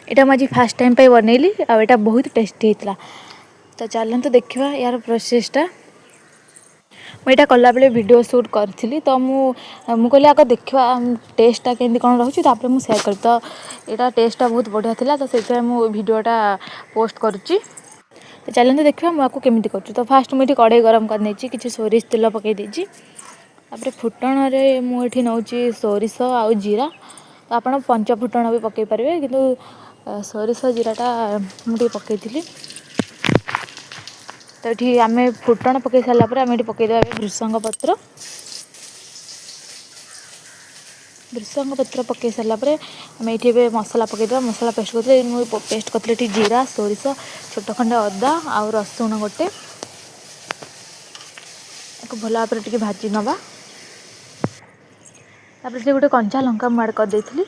यहाँ मुझे fast time पे बनैली आटा बहुत टेस्टी होता। तो चलते देखा यार प्रोसेसटा। मुझे कला बेले वीडियो शूट करी तो मुझे कहली आगे देखा टेस्टा केमती कौन रोचे मुझे सेयार करी। तो यहाँ टेस्टा बहुत बढ़िया था तो से मुझे भिडटा पोस्ट करुच्ची। तो चलते देखा मुझे केमी कर। तो फास्ट मुझे कड़े गरम कर कि सोरिष तेल पकई देती फुटण में मुझे नौ सोरिष आउ जीरा। तो आप पंच फुटण भी पकई पारे कि सोरिष जीराटा मुझे पकई थी। तो ये आम फुटण पकई सारापर आम पकईदे भृषंग पत्र। भृषंग पत्र पकई सारापर आम ये मसला पकईदे मसला पेस्ट करते मुझे पेस्ट करी जीरा सोरिष छोट खंडे अदा आउ रसुण गोटे भल भाव टे भाजी नवा। तापर से गोटे कंचा लंका मुझे ऐड करदेली।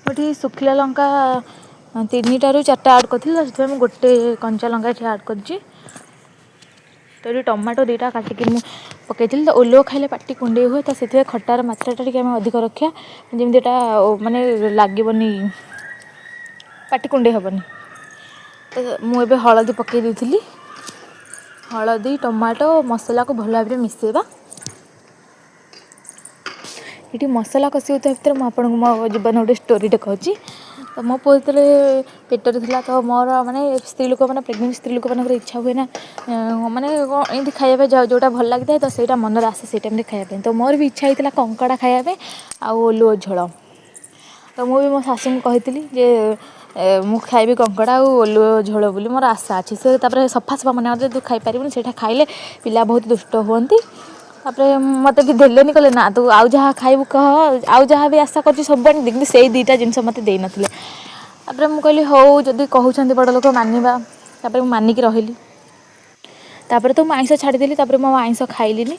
गोटे सुखिला लंका 3 ରୁ 4टा ऐड करी तो गोटे कंचा लंका ये ऐड कर। तो ये टमाटो 2टा काटिक पकई तो ओलो खाइले पाटी कुंडे हुए तो से खटार मात्राटा अधिक रखा जमीटा माने लगनी पाटी कुंडे हेनी। तो मुझे हलदी पकई देती हलदी टमाटो मसला को भल भाव मिसेबा। ये मसला कषि होता भितर मुझे मो जीवन गोटे स्टोरीटे कहूँ। तो मो पु जो पेटर था तो मोर माने स्त्री लोक मैंने प्रेगनेंट स्त्री लोक मान इच्छा हुए ना माने एमती खाइबा जोटा भल लगी था तो सहीटा मन आसे से टाइम खायापी। तो मोर भी इच्छा होता कंकड़ा खायापी आलुओ झोल। तो मुझे मो शाशु को कही जे मु खाइबी कंकड़ा आलुओ झोल बोली मोर आशा अच्छी से सफा सफा मन तू खाईपर से खाइले पिला बहुत दुष्ट होती। तापर मत कि देलेनी कहले ना तू आउ जहाँ खाइबू कह आउ जहाँ भी आशा कर सब देखते से 2टा जिनस मत दे नथिले। तापर मु कहली हौ जदि कहउछन्ती बड़ लोक मानिबा। तापर मु मानिक रहिली। तापर तो आइंस छाड़ीदेली तापर मो आइंस खाइलिनी।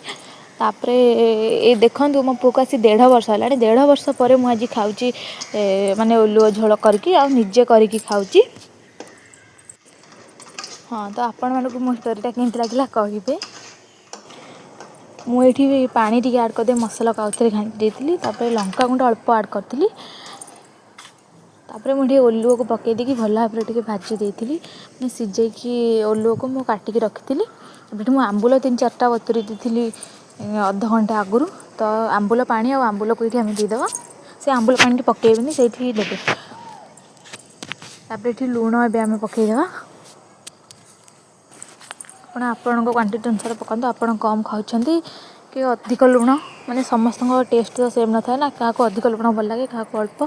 तापर ये देखंतु मो पुक आसी 1.5 वर्ष है 1.5 वर्ष पर मुझे आज खाऊँगी माने ओलुओ झोल करके आ निजे करके खाऊँगी। हाँ तो आपण मानक मो स्टोरीटा केमती लगिला कहिबे। मुझे पानी टी ऐड करदे मसला को आउे घाटी देती लंका गुंड अल्प ऐड करी। तापर मुझे ओलुओ को पकई देकी भल भाव टे भाजी देती सीझेकी ओलुओ को मुझे काटिकी रखी। मुझे आंबुल 3-4टा बतुरी दी अध घंटे आगुरी। तो आंबुल पानी और आंबुल को ये देदेव से आंबुल पानी पकईबनी से देते। तापर ये लुण एवं पकईदेवा आपण क्वांटिटी अनुसार पकातु आप कम खाऊँ कि अधिक लुण माने समस्त टेस्ट तो सेम न था ना क्या अधिक लुण भल लगे क्या अल्प।